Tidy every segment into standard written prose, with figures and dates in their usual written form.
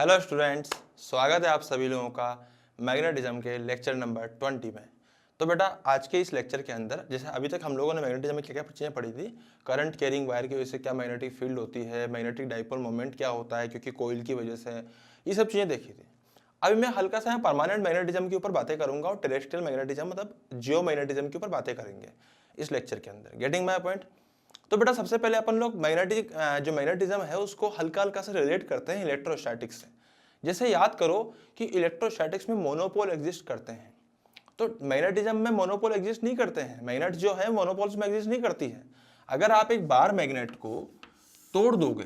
Hello students, स्वागत है आप सभी लोगों का मैग्नेटिज्म के लेक्चर नंबर 20 में। तो बेटा आज के इस लेक्चर के अंदर जैसे अभी तक हम लोगों ने मैग्नेटिज्म में क्या क्या चीज़ें पढ़ी थी, करंट कैरिंग वायर की वजह से क्या मैग्नेटिक फील्ड होती है, मैग्नेटिक डाइपोल मोमेंट क्या होता है क्योंकि कोइल की वजह से, ये सब चीज़ें देखी थी। अभी मैं हल्का सा परमानेंट मैग्नेटिज्म के ऊपर बातें करूंगा और टेरेस्ट्रियल मैग्नेटिज्म मतलब जियो मैग्नेटिज्म के ऊपर बातें करेंगे इस लेक्चर के अंदर। Getting my point. तो बेटा सबसे पहले अपन लोग जो मैग्नेटिज्म है उसको हल्का हल्का से रिलेट करते हैं इलेक्ट्रोस्टैटिक्स से। जैसे याद करो कि इलेक्ट्रोस्टैटिक्स में मोनोपोल एग्जिस्ट करते हैं, तो मैग्नेटिज्म में मोनोपोल एग्जिस्ट नहीं करते हैं। मैग्नेट जो है मोनोपोल्स में एग्जिस्ट नहीं करती है। अगर आप एक बार मैग्नेट को तोड़ दोगे,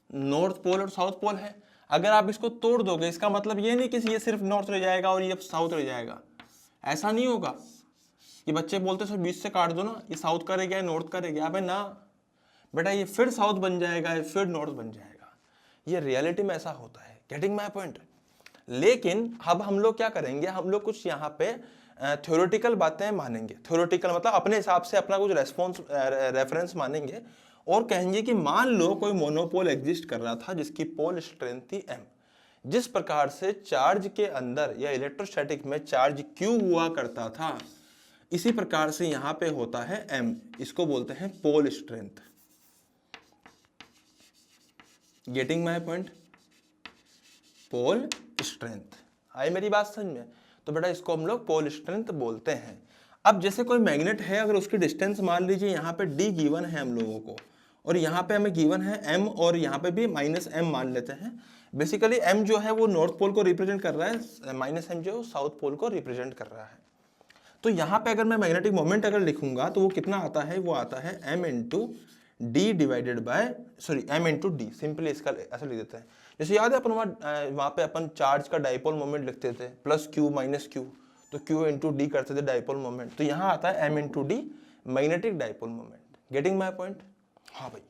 नॉर्थ पोल और साउथ पोल है, अगर आप इसको तोड़ दोगे इसका मतलब ये नहीं कि ये सिर्फ नॉर्थ रह जाएगा और ये साउथ रह जाएगा। ऐसा नहीं होगा कि बच्चे बोलते सर बीच से काट दो ना, ये साउथ का रह गया नॉर्थ का रह गया। अबे ना बेटा, ये फिर साउथ बन जाएगा फिर नॉर्थ बन जाएगा। ये रियलिटी में ऐसा होता है। Getting my point. लेकिन अब हम लोग क्या करेंगे, हम लोग कुछ यहाँ पे थ्योरेटिकल बातें मानेंगे। थ्योरेटिकल मतलब अपने हिसाब से अपना कुछ रेफरेंस मानेंगे और कहेंगे कि मान लो कोई मोनोपोल एग्जिस्ट कर रहा था जिसकी पोल स्ट्रेंथ थी m। जिस प्रकार से चार्ज के अंदर या इलेक्ट्रोस्टैटिक में चार्ज Q हुआ करता था, इसी प्रकार से यहाँ पे होता है m। इसको बोलते हैं pole strength. Getting my point. Pole strength आई मेरी बात समझ में? तो बेटा इसको हम लोग पोल स्ट्रेंथ बोलते हैं। अब जैसे कोई मैग्नेट है, अगर उसकी डिस्टेंस मान लीजिए यहाँ पे d गिवन है हम लोगों को, और यहाँ पे हमें गिवन है m और यहाँ पे भी -m मान लेते हैं। बेसिकली m जो है वो नॉर्थ पोल को रिप्रेजेंट कर रहा है, -m जो साउथ पोल को रिप्रेजेंट कर रहा है। तो यहाँ पे अगर मैं मैग्नेटिक मोमेंट अगर लिखूंगा तो वो कितना आता है, वो आता है m into D divided by m into D. Simply इसका ऐसा लिख देते हैं। जैसे याद है अपन वहाँ पे अपन चार्ज का डाइपोल मोमेंट लिखते थे +q -q, तो q इंटू डी करते थे डाइपोल मोमेंट। तो यहाँ आता है m into D magnetic dipole moment. Getting my point? हाँ भाई,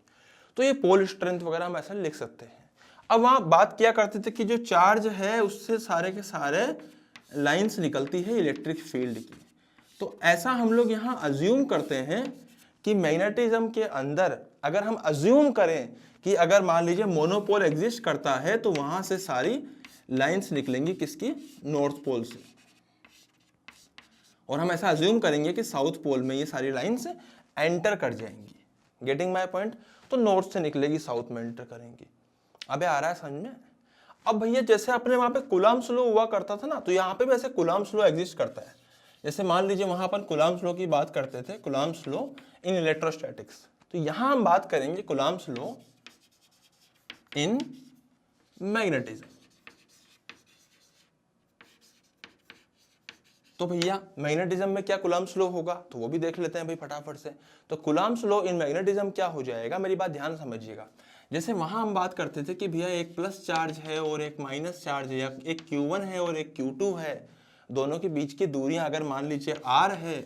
तो ये पोल स्ट्रेंथ वगैरह हम ऐसा लिख सकते हैं। अब वहाँ बात किया करते थे कि जो चार्ज है उससे सारे के सारे लाइन्स निकलती है इलेक्ट्रिक फील्ड की। तो ऐसा हम लोग यहाँ अज्यूम करते हैं कि मैग्नेटिज्म के अंदर अगर हम अज्यूम करें कि अगर मान लीजिए मोनोपोल एग्जिस्ट करता है तो वहां से सारी लाइंस निकलेंगी किसकी, नॉर्थ पोल से। और हम ऐसा अज्यूम करेंगे कि साउथ पोल में ये सारी लाइंस एंटर कर जाएंगी। Getting my point? तो नॉर्थ से निकलेगी साउथ में एंटर करेंगी। अबे आ रहा है समझ में? अब भैया जैसे अपने वहां पे कूलम्ब लॉ हुआ करता था ना, तो यहाँ पे भी ऐसे कूलम्ब लॉ एग्जिस्ट करता है। जैसे मान लीजिए वहां अपन कूलम्ब लॉ की बात करते थे, कूलम्ब लॉ इन इलेक्ट्रोस्टैटिक्स। तो यहां हम बात करेंगे कूलम्ब लॉ इन मैग्नेटिज्म। तो भैया मैग्नेटिज्म में क्या कूलम्ब लॉ होगा, तो वो भी देख लेते हैं भाई फटाफट से। तो कूलम्ब लॉ इन मैग्नेटिज्म क्या हो जाएगा, मेरी बात ध्यान समझिएगा। जैसे वहां हम बात करते थे कि भैया एक प्लस चार्ज है और एक माइनस चार्ज है, या एक Q1 है और एक Q2 है, दोनों के बीच की दूरियां अगर मान लीजिए r है,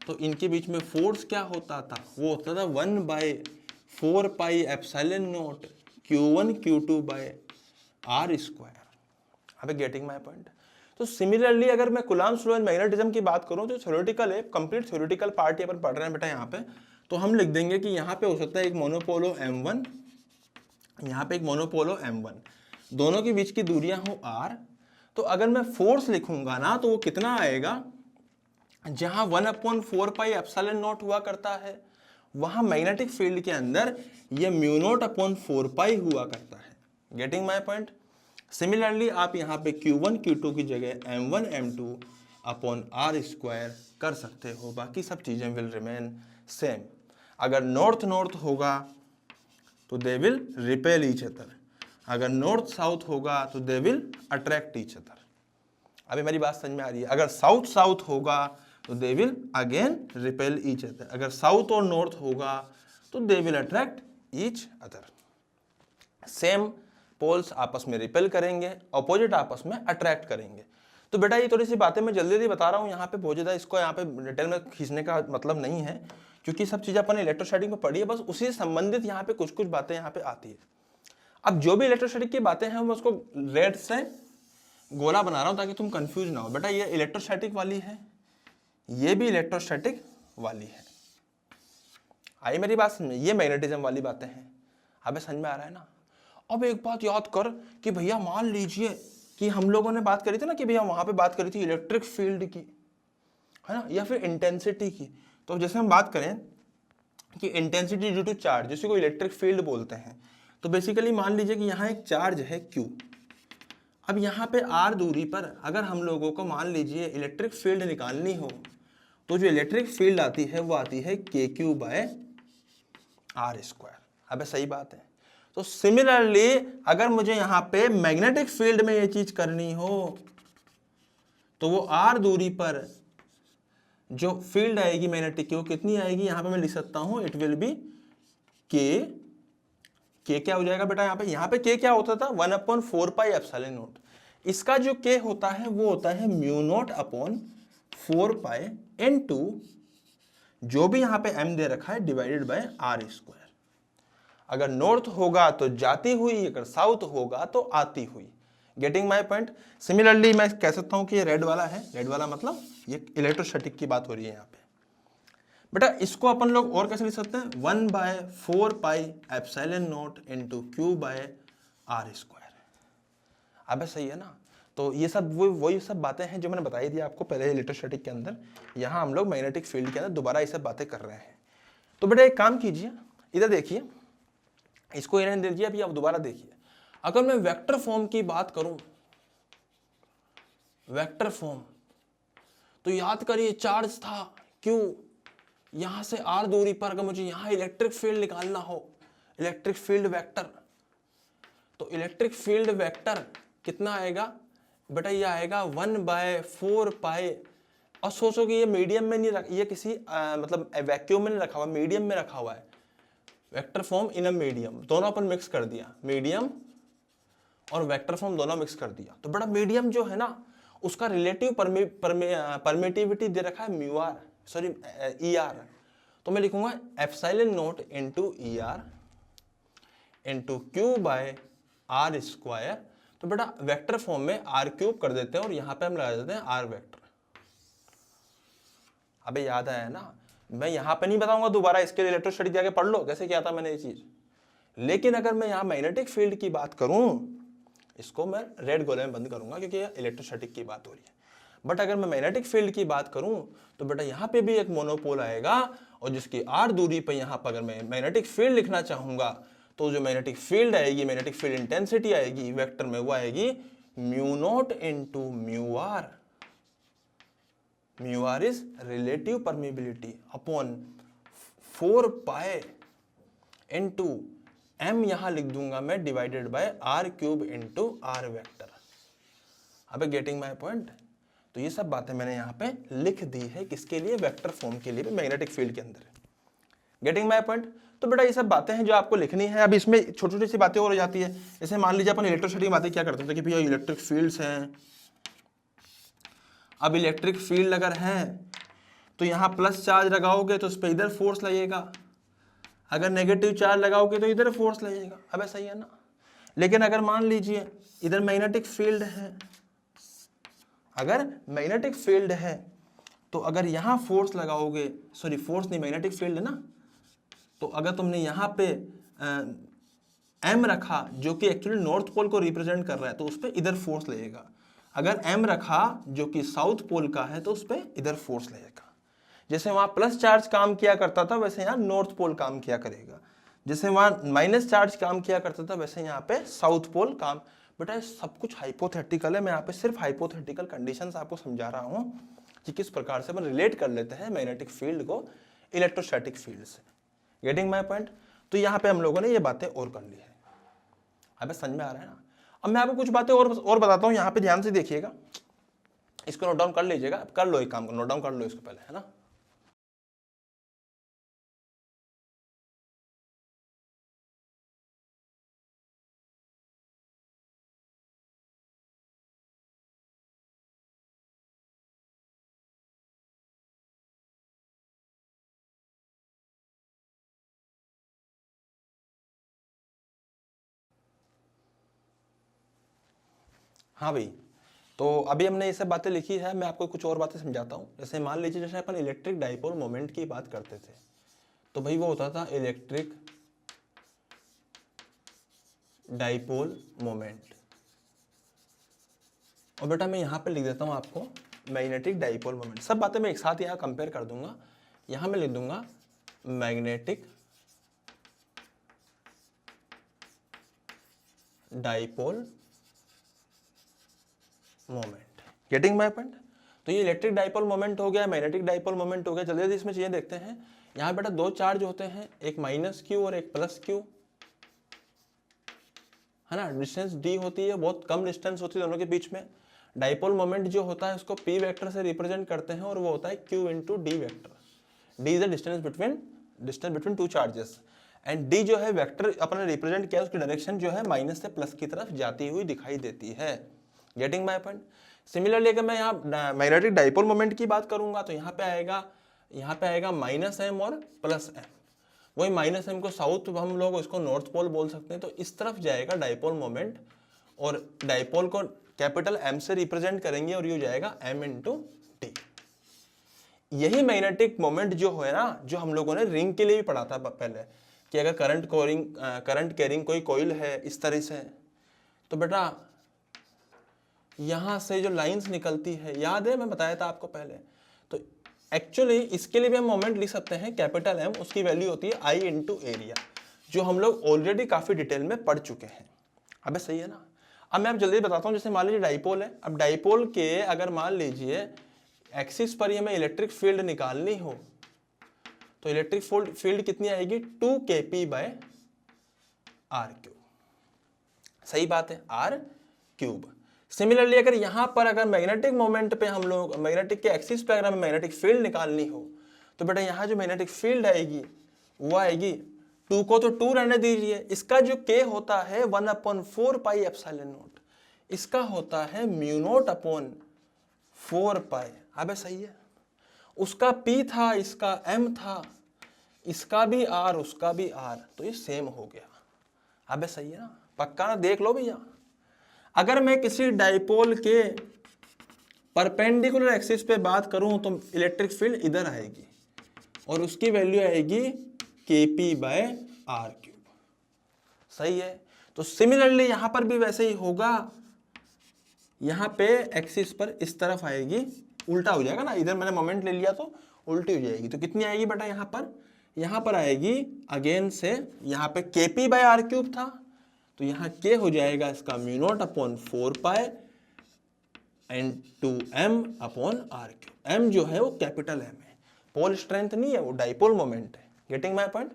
तो इनके बीच में फोर्स क्या होता था, वो होता था 1/4 pi epsilon naught Q1 Q2 by r square. अबे गेटिंग माय पॉइंट? तो सिमिलरली अगर मैं कूलम्ब लॉ इन मैग्नेटिज्म की बात करूं तो थ्योरेटिकल है, कंप्लीट थ्योरेटिकल पार्ट अपन पढ़ रहे हैं बेटा यहाँ पे। तो हम लिख देंगे कि यहाँ पे हो सकता है एक मोनोपोलो m1, यहाँ पे एक मोनोपोलो m1, दोनों के बीच की दूरियां हो r। तो अगर मैं फोर्स लिखूंगा ना तो वो कितना आएगा, जहां 1/4 पाई एप्सिलॉन नॉट हुआ करता है, वहां मैग्नेटिक फील्ड के अंदर ये μ0/4 पाई हुआ करता है। Getting my point? सिमिलरली आप यहाँ पे Q1 Q2 की जगह m1 m2 upon r square कर सकते हो, बाकी सब चीजें विल रिमेन सेम। अगर नॉर्थ नॉर्थ होगा तो they will repel each other, अगर नॉर्थ साउथ होगा तो they will attract each other. अभी मेरी बात समझ में आ रही है? अगर साउथ साउथ होगा तो they will again repel each other, अगर साउथ और नॉर्थ होगा तो they will attract each other. Same poles आपस में रिपेल करेंगे, अपोजिट आपस में अट्रैक्ट करेंगे। तो बेटा ये थोड़ी सी बातें मैं जल्दी जल्दी बता रहा हूँ, यहाँ पे बहुत ज़्यादा इसको यहाँ पे डिटेल में खींचने का मतलब नहीं है, क्योंकि सब चीज़ें अपन इलेक्ट्रोस्टैटिक में पढ़ी है, बस उसी से संबंधित यहाँ पे कुछ कुछ बातें यहाँ पे आती है। अब जो भी इलेक्ट्रोस्टैटिक की बातें हैं मैं उसको रेड से गोला बना रहा हूँ ताकि तुम कंफ्यूज ना हो। बेटा ये इलेक्ट्रोस्टैटिक वाली है, ये भी इलेक्ट्रोस्टैटिक वाली है। आई मेरी बात समझ में? ये मैग्नेटिज्म वाली बातें हैं। अबे समझ में आ रहा है ना? अब एक बात याद कर कि भैया मान लीजिए कि हम लोगों ने बात करी थी ना कि भैया वहां पे बात करी थी इलेक्ट्रिक फील्ड की, है ना, या फिर इंटेंसिटी की। तो जैसे हम बात करें कि इंटेंसिटी ड्यू टू चार्ज, जिसे को इलेक्ट्रिक फील्ड बोलते हैं, तो बेसिकली मान लीजिए कि यहाँ एक चार्ज है Q। अब यहाँ पे R दूरी पर अगर हम लोगों को मान लीजिए इलेक्ट्रिक फील्ड निकालनी हो, तो जो इलेक्ट्रिक फील्ड आती है वो आती है KQ बाय R स्क्वायर। अब सही बात है। तो सिमिलरली अगर मुझे यहाँ पे मैग्नेटिक फील्ड में ये चीज करनी हो, तो वो R दूरी पर जो फील्ड आएगी मैग्नेटिक की वो कितनी आएगी, यहां पे मैं लिख सकता हूं इट विल बी के क्या हो जाएगा बेटा, यहाँ पे के क्या होता था 1/4 पाई एप्सिलॉन नॉट। इसका जो के होता है वो होता है म्यू नॉट अपॉन 4 पाई इनटू जो भी यहाँ पे m दे रखा है डिवाइडेड बाय R स्क्वायर। अगर नॉर्थ होगा तो जाती हुई, अगर साउथ होगा तो आती हुई। Getting my point. सिमिलरली मैं कह सकता हूं कि ये रेड वाला है, रेड वाला मतलब ये इलेक्ट्रोस्टैटिक की बात हो रही है यहाँ पे। बेटा इसको अपन लोग और कैसे लिख सकते हैं, 1/4 pi epsilon naught into Q by R square. अब सही है ना। तो ये सब वही सब बातें हैं जो मैंने बताई थी आपको पहले इलेक्ट्रोस्टैटिक के अंदर। यहाँ हम लोग मैग्नेटिक फील्ड के अंदर दोबारा ये सब बातें कर रहे हैं। तो बेटा एक काम कीजिए, इधर देखिए, इसको इन्हें दे दीजिए, अभी आप दोबारा देखिए। अगर मैं वेक्टर फॉर्म की बात करूं, वेक्टर फॉर्म, तो याद करिए चार्ज था क्यू, यहां से R दूरी पर अगर मुझे यहां इलेक्ट्रिक फील्ड निकालना हो, इलेक्ट्रिक फील्ड वेक्टर, तो इलेक्ट्रिक फील्ड वेक्टर कितना आएगा बेटा, ये आएगा 1/4 पाई। और सोचो कि ये मीडियम में नहीं रखा, ये किसी मतलब वैक्यूम में नहीं रखा हुआ, मीडियम में रखा हुआ है। Vector form in a medium, दोनों अपन मिक्स कर दिया, मीडियम और वेक्टर फॉर्म दोनों मिक्स कर दिया। तो बड़ा मीडियम जो है ना उसका रिलेटिव परमिटिविटी दे रखा है म्यू आर, सॉरी ER। तो मैं लिखूंगा epsilon naught into ER into Q by R square. तो बेटा वेक्टर फॉर्म में R³ कर देते हैं और यहां पे हम लगा देते हैं R वेक्टर। अबे याद आया ना, मैं यहां पे नहीं बताऊंगा दोबारा, इसके लिए इलेक्ट्रोस्टैटिक जाके पढ़ लो कैसे किया था मैंने ये चीज। लेकिन अगर मैं यहाँ मैग्नेटिक फील्ड की बात करूं, इसको मैं रेड गोले में बंद करूंगा क्योंकि इलेक्ट्रोस्टैटिक की बात हो रही है। बट अगर मैं मैग्नेटिक फील्ड की बात करूं तो बेटा यहाँ पे भी एक मोनोपोल आएगा, और जिसकी R दूरी पे यहाँ पर अगर मैं मैग्नेटिक फील्ड लिखना चाहूंगा, तो जो मैग्नेटिक फील्ड आएगी, मैग्नेटिक फील्ड इंटेंसिटी आएगी वेक्टर में, वो आएगी mu naught into mu R. Mu R is relative permeability upon 4 pi into m यहां लिख दूंगा मैं divided by R³ into R vector. अब गेटिंग माय पॉइंट। तो ये सब बातें मैंने यहाँ पे लिख दी है, किसके लिए, वेक्टर फॉर्म के लिए, मैग्नेटिक फील्ड के अंदर। Getting my point. तो बेटा ये सब बातें हैं जो आपको लिखनी है। अब इसमें छोटी छोटी सी बातें और हो जाती है, जैसे मान लीजिए अपन इलेक्ट्रोस्टैटिक की बातें क्या करते थे कि भैया इलेक्ट्रिक फील्ड्स हैं। अब इलेक्ट्रिक फील्ड अगर है तो यहाँ प्लस चार्ज लगाओगे तो उस पर इधर फोर्स लगेगा, अगर नेगेटिव चार्ज लगाओगे तो इधर फोर्स लगेगा। अब सही है ना। लेकिन अगर मान लीजिए इधर मैग्नेटिक फील्ड है, अगर मैग्नेटिक फील्ड है तो अगर यहां फोर्स लगाओगे, सॉरी फोर्स नहीं, मैग्नेटिक फील्ड है ना, तो अगर तुमने यहां पे M रखा जो कि एक्चुअली नॉर्थ पोल को रिप्रेजेंट कर रहा है, तो उस पर इधर फोर्स लगेगा। अगर M रखा जो कि साउथ पोल का है तो उस पर इधर फोर्स लगेगा। जैसे वहां प्लस चार्ज काम किया करता था वैसे यहाँ नॉर्थ पोल काम किया करेगा, जैसे वहां माइनस चार्ज काम किया करता था वैसे यहाँ पे साउथ पोल काम। बेटा सब कुछ हाइपोथेटिकल है, मैं यहाँ पे सिर्फ हाइपोथेटिकल कंडीशंस आपको समझा रहा हूँ कि किस प्रकार से हम रिलेट कर लेते हैं मैग्नेटिक फील्ड को इलेक्ट्रोस्टैटिक फील्ड से। Getting my point. तो यहाँ पे हम लोगों ने ये बातें और कर ली है। अब समझ में आ रहा है ना। अब मैं आपको कुछ बातें और बताता हूँ, यहाँ पे ध्यान से देखिएगा, इसको नोट डाउन कर लीजिएगा। कर लो एक काम को, नोट डाउन कर लो इसको पहले, है ना। हाँ भाई, तो अभी हमने ये सब बातें लिखी है, मैं आपको कुछ और बातें समझाता हूँ। जैसे मान लीजिए जैसे अपन इलेक्ट्रिक डाइपोल मोमेंट की बात करते थे, तो भाई वो होता था इलेक्ट्रिक डाइपोल मोमेंट। और बेटा मैं यहाँ पे लिख देता हूँ आपको मैग्नेटिक डाइपोल मोमेंट। सब बातें मैं एक साथ यहाँ कंपेयर कर दूंगा। यहाँ मैं लिख दूंगा magnetic dipole moment. Getting my point? तो ये इलेक्ट्रिक डाइपोल मोमेंट हो गया, मैग्नेटिक डाइपोल मोमेंट हो गया। जल्दी जल्दी इसमें चीजें देखते हैं। यहाँ बेटा दो चार्ज होते हैं, एक माइनस क्यू और एक प्लस क्यू, है ना। डिस्टेंस डी होती है, बहुत कम डिस्टेंस होती है दोनों के बीच में। डाइपोल मोमेंट जो होता है उसको पी वेक्टर से रिप्रेजेंट करते हैं और वो होता है Q into D vector. D is the distance between two charges and D जो है वेक्टर अपने रिप्रेजेंट किया, उसकी डायरेक्शन जो है माइनस से प्लस की तरफ जाती हुई दिखाई देती है। Getting my point? सिमिलरली अगर मैं यहाँ मैग्नेटिक डाइपोल मोमेंट की बात करूंगा तो यहाँ पे आएगा माइनस एम और प्लस एम। वही माइनस एम को साउथ हम लोग इसको नॉर्थ पोल बोल सकते हैं। तो इस तरफ जाएगा डाइपोल मोमेंट और डाइपोल को कैपिटल एम से रिप्रेजेंट करेंगे और ये हो जाएगा एम इंटू डी। यही मैग्नेटिक मोमेंट जो है ना, जो हम लोगों ने रिंग के लिए भी पढ़ा था पहले, कि अगर करंट कैरिंग कोई कॉइल है इस तरह से, तो बेटा यहां से जो लाइंस निकलती है, याद है मैं बताया था आपको पहले। तो एक्चुअली इसके लिए भी हम मोमेंट लिख सकते हैं कैपिटल एम, उसकी वैल्यू होती है आई इंटू एरिया, जो हम लोग ऑलरेडी काफी डिटेल में पढ़ चुके हैं। अबे सही है ना। अब मैं आप जल्दी बताता हूँ। जैसे मान लीजिए डाइपोल है, अब डाइपोल के अगर मान लीजिए एक्सिस पर ही हमें इलेक्ट्रिक फील्ड निकालनी हो तो इलेक्ट्रिक फील्ड कितनी आएगी, 2kp बाय आर क्यूब। सही बात है, आर क्यूब। सिमिलरली अगर यहां पर अगर मैग्नेटिक मोमेंट पे हम लोग मैग्नेटिक के एक्सिस पे अगर हमें मैग्नेटिक फील्ड निकालनी हो तो बेटा यहां जो मैग्नेटिक फील्ड आएगी वो आएगी, 2 को तो 2 रहने दीजिए, इसका जो k होता है 1/4 पाई एप्सिलॉन नॉट, इसका होता है म्यू नॉट अपॉन 4 पाई। अबे सही है। उसका p था, इसका m था, इसका भी r उसका भी r, तो ये सेम हो गया। अबे सही है ना, पक्का ना, देख लो भैया। अगर मैं किसी डाइपोल के परपेंडिकुलर एक्सिस पे बात करूं तो इलेक्ट्रिक फील्ड इधर आएगी और उसकी वैल्यू आएगी kp बाय आर क्यूब। सही है। तो सिमिलरली यहां पर भी वैसे ही होगा, यहां पे एक्सिस पर इस तरफ आएगी, उल्टा हो जाएगा ना, इधर मैंने मोमेंट ले लिया तो उल्टी हो जाएगी। तो कितनी आएगी बेटा यहां पर आएगी अगेन से, यहां पे kp बाय आर क्यूब था तो यहाँ k हो जाएगा इसका mu naught upon 4 pi and 2m upon R cube. m जो है वो कैपिटल m है, पोल स्ट्रेंथ नहीं है, वो डाइपोल मोमेंट है। Getting my point?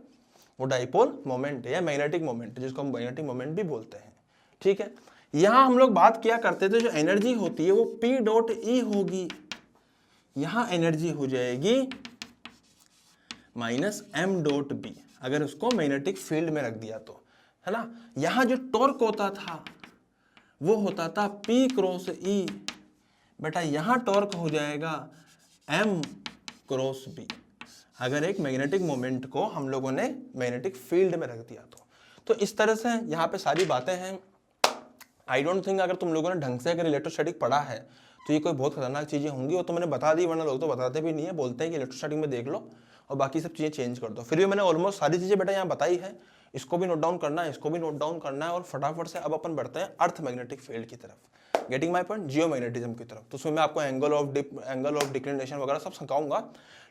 वो डाइपोल मोमेंट है या मैग्नेटिक मोमेंट है, जिसको हम मैग्नेटिक मोमेंट भी बोलते हैं। ठीक है। यहां हम लोग बात किया करते थे जो एनर्जी होती है वो P डॉट E होगी, यहां एनर्जी हो जाएगी माइनस m डॉट B, अगर उसको मैग्नेटिक फील्ड में रख दिया तो, है ना। यहां जो टॉर्क होता था वो होता था P क्रॉस E, बेटा यहां टॉर्क हो जाएगा M क्रॉस B, अगर एक मैग्नेटिक मोमेंट को हम लोगों ने मैग्नेटिक फील्ड में रख दिया तो इस तरह से यहाँ पे सारी बातें हैं। आई डोंट थिंक अगर तुम लोगों ने ढंग से अगर इलेक्ट्रोस्टैटिक पढ़ा है तो ये कोई बहुत खतरनाक चीजें होंगी, वो तो मैंने बता दी, वरना लोग तो बताते भी नहीं है, बोलते हैं कि इलेक्ट्रोस्टैटिक में देख लो और बाकी सब चीजें चेंज कर दो। फिर भी मैंने ऑलमोस्ट सारी चीजें बेटा यहाँ बताई है, इसको भी नोट डाउन करना है, इसको भी नोट डाउन करना है और फटाफट से अब अपन बढ़ते हैं अर्थ मैग्नेटिक फील्ड की तरफ। Getting my point? जियोमैग्नेटिज्म की तरफ। तो उसमें मैं आपको एंगल ऑफ डिक्लिनेशन वगैरह सब सिखाऊंगा,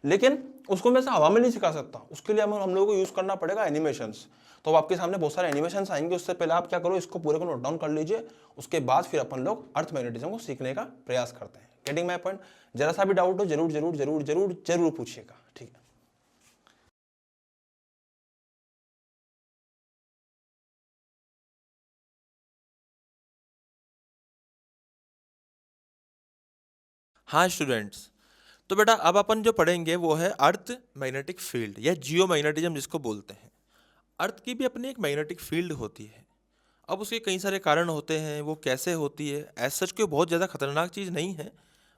लेकिन उसको मैं हवा में नहीं सिखा सकता, उसके लिए हम लोगों को यूज करना पड़ेगा एनिमेशंस। तो अब आपके सामने बहुत सारे एनिमेशंस आएंगे, उससे पहले आप क्या करो, इसको पूरे को नोट डाउन कर लीजिए, उसके बाद फिर अपन लोग अर्थ मैग्नेटिज्म को सीखने का प्रयास करते हैं। Getting my point? जरा सा भी डाउट हो जरूर जरूर जरूर जरूर जरूर पूछिएगा, ठीक है। हाँ स्टूडेंट्स, तो बेटा अब अपन जो पढ़ेंगे वो है अर्थ मैग्नेटिक फील्ड या जियो मैग्नेटिज्म जिसको बोलते हैं। अर्थ की भी अपनी एक मैग्नेटिक फील्ड होती है। अब उसके कई सारे कारण होते हैं, वो कैसे होती है, एज सच कोई बहुत ज़्यादा खतरनाक चीज़ नहीं है,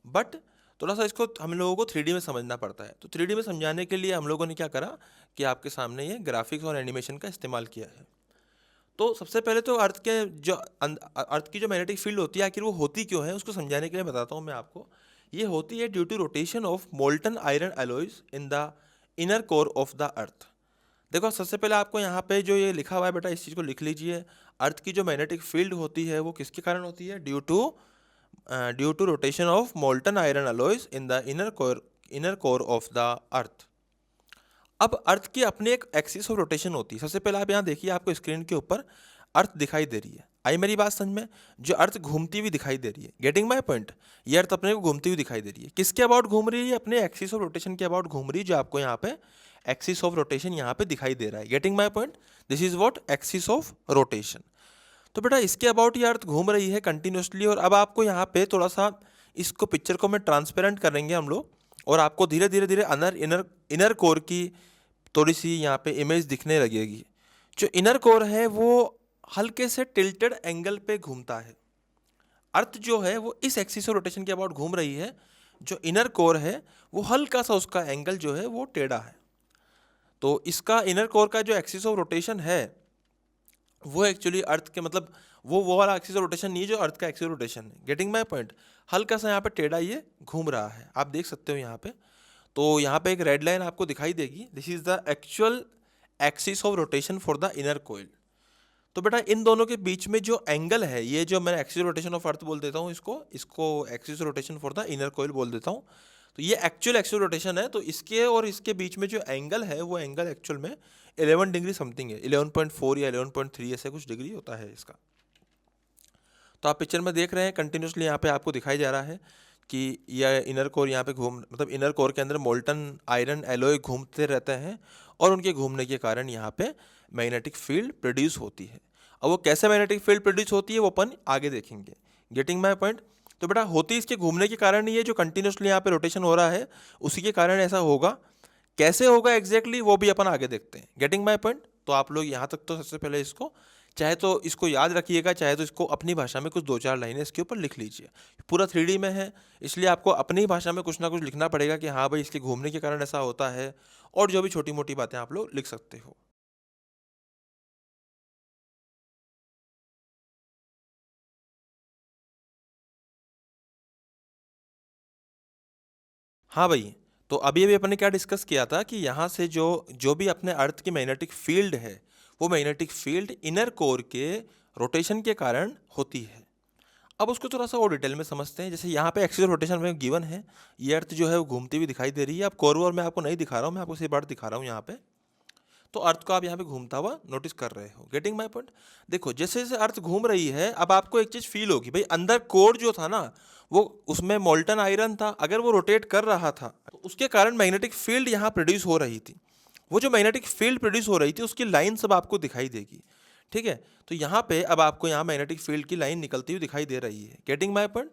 बट थोड़ा सा इसको हम लोगों को 3D में समझना पड़ता है। तो 3D में समझाने के लिए हम लोगों ने क्या करा कि आपके सामने ये ग्राफिक्स और एनिमेशन का इस्तेमाल किया है। तो सबसे पहले तो अर्थ की जो मैग्नेटिक फील्ड होती है आखिर वो होती क्यों है, उसको समझाने के लिए बताता हूँ मैं आपको। ये होती है due to rotation of molten iron alloys in the inner core of the earth. देखो सबसे पहले आपको यहाँ पे जो ये लिखा हुआ है बेटा, इस चीज़ को लिख लीजिए। अर्थ की जो मैग्नेटिक फील्ड होती है वो किसके कारण होती है? Due to rotation of molten iron alloys in the inner core of the earth. अब अर्थ की अपनी एक एक्सिस ऑफ रोटेशन होती है। सबसे पहले आप यहाँ देखिए, आपको स्क्रीन के ऊपर अर्थ दिखाई दे रही है। आई मेरी बात समझ में? जो अर्थ घूमती हुई दिखाई दे रही है, गेटिंग माय पॉइंट? ये अर्थ अपने को घूमती हुई दिखाई दे रही है। किसके अबाउट घूम रही है? अपने एक्सिस ऑफ रोटेशन के अबाउट घूम रही है, जो आपको यहाँ पे एक्सिस ऑफ रोटेशन यहाँ पे दिखाई दे रहा है। Getting my point? This is what? Axis of rotation. तो बेटा इसके अबाउट ये अर्थ घूम रही है कंटिन्यूसली। और अब आपको यहाँ पे थोड़ा सा इसको पिक्चर को मैं ट्रांसपेरेंट करेंगे हम लोग, और आपको धीरे धीरे धीरे इनर कोर की थोड़ी सी यहाँ पे इमेज दिखने लगेगी। जो इनर कोर है वो हल्के से टिल्टेड एंगल पे घूमता है। अर्थ जो है वो इस एक्सिस ऑफ रोटेशन के अबाउट घूम रही है। जो इनर कोर है वो हल्का सा उसका एंगल जो है वो टेढ़ा है। तो इसका इनर कोर का जो एक्सिस ऑफ रोटेशन है वो एक्चुअली अर्थ के मतलब वो वाला एक्सिस ऑफ रोटेशन नहीं है जो अर्थ का एक्सिस ऑफ रोटेशन है। Getting my point? हल्का सा यहाँ पे टेढ़ा ये घूम रहा है, आप देख सकते हो यहाँ पे। तो यहाँ पे एक रेड लाइन आपको दिखाई देगी। This is the actual axis of rotation for the inner coil. तो बेटा इन दोनों के बीच में जो एंगल है, ये जो मैं एक्सिस रोटेशन ऑफ अर्थ बोल देता हूँ, इसको axis rotation for the inner coil बोल देता हूँ। तो ये एक्चुअल एक्सिस रोटेशन है। तो इसके और इसके बीच में जो एंगल है वो एंगल एक्चुअल में 11 डिग्री समथिंग है। 11.4 या 11.3 ऐसे कुछ डिग्री होता है इसका। तो आप पिक्चर में देख रहे हैं कंटिन्यूसली यहाँ पे आपको दिखाई जा रहा है कि यह इनर कोर यहाँ पे मतलब इनर कोर के अंदर मोल्टन आयरन एलॉय घूमते रहते हैं, और उनके घूमने के कारण यहाँ पे मैग्नेटिक फील्ड प्रोड्यूस होती है। अब वो कैसे मैग्नेटिक फील्ड प्रोड्यूस होती है वो अपन आगे देखेंगे। Getting my point? तो बेटा होती इसके घूमने के कारण ही है, जो कंटिन्यूसली यहाँ पे रोटेशन हो रहा है उसी के कारण ऐसा होगा। कैसे होगा एग्जैक्टली वो भी अपन आगे देखते हैं। Getting my point? तो आप लोग यहाँ तक तो सबसे पहले इसको चाहे तो इसको याद रखिएगा, चाहे तो इसको अपनी भाषा में कुछ 2-4 लाइनें इसके ऊपर लिख लीजिए। पूरा 3D में है, इसलिए आपको अपनी भाषा में कुछ ना कुछ लिखना पड़ेगा कि हाँ भाई इसके घूमने के कारण ऐसा होता है, और जो भी छोटी मोटी बातें आप लोग लिख सकते हो। हाँ भाई, तो अभी अपन ने क्या डिस्कस किया था कि यहाँ से जो भी अपने अर्थ की मैग्नेटिक फील्ड है, वो मैग्नेटिक फील्ड इनर कोर के रोटेशन के कारण होती है। अब उसको थोड़ा सा और डिटेल में समझते हैं। जैसे यहाँ पे एक्सिस ऑफ रोटेशन में गिवन है, ये अर्थ जो है वो घूमती हुई दिखाई दे रही है। अब कोर वोर मैं आपको नहीं दिखा रहा हूँ, मैं आपको सिर्फ बार दिखा रहा हूँ यहाँ पे। तो अर्थ को आप यहाँ पे घूमता हुआ नोटिस कर रहे हो। Getting my point? देखो जैसे जैसे अर्थ घूम रही है, अब आपको एक चीज फील होगी भाई, अंदर कोर जो था ना वो उसमें मोल्टन आयरन था, अगर वो रोटेट कर रहा था तो उसके कारण मैग्नेटिक फील्ड यहाँ प्रोड्यूस हो रही थी। वो जो मैग्नेटिक फील्ड प्रोड्यूस हो रही थी उसकी लाइन सब आपको दिखाई देगी। ठीक है, तो यहाँ पे अब आपको यहाँ मैग्नेटिक फील्ड की लाइन निकलती हुई दिखाई दे रही है। Getting my point?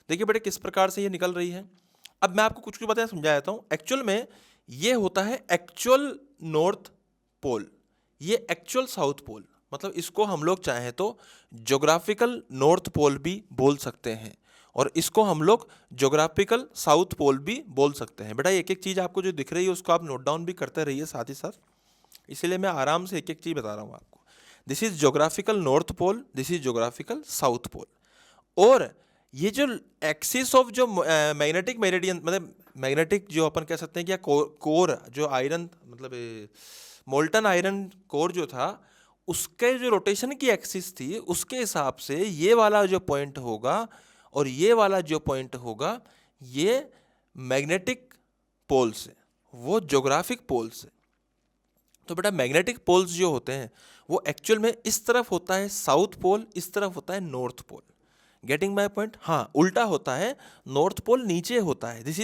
देखिए बेटे किस प्रकार से ये निकल रही है। अब मैं आपको कुछ कुछ बातें समझा देता हूँ। एक्चुअल में ये होता है एक्चुअल नॉर्थ पोल, ये एक्चुअल साउथ पोल। मतलब इसको हम लोग चाहें तो ज्योग्राफिकल नॉर्थ पोल भी बोल सकते हैं, और इसको हम लोग ज्योग्राफिकल साउथ पोल भी बोल सकते हैं। बेटा एक एक चीज़ आपको जो दिख रही है उसको आप नोट डाउन भी करते रहिए साथ ही साथ, इसीलिए मैं आराम से एक एक चीज़ बता रहा हूँ आपको। This is geographical north pole, this is geographical south pole. और ये जो एक्सिस ऑफ जो मैग्नेटिक मेरिडियन, मतलब मैग्नेटिक जो अपन कह सकते हैं कि कोर जो आयरन मतलब मोल्टन आयरन कोर जो था, उसके जो रोटेशन की एक्सिस थी उसके हिसाब से ये वाला जो पॉइंट होगा और ये वाला जो पॉइंट होगा, ये मैग्नेटिक पोल से, वो ज्योग्राफिक पोल से। तो बेटा मैग्नेटिक पोल्स जो होते हैं वो एक्चुअल में इस तरफ होता है साउथ पोल, इस तरफ होता है north pole. Getting my point? हाँ, उल्टा होता है, नॉर्थ पोल नीचे होता है। This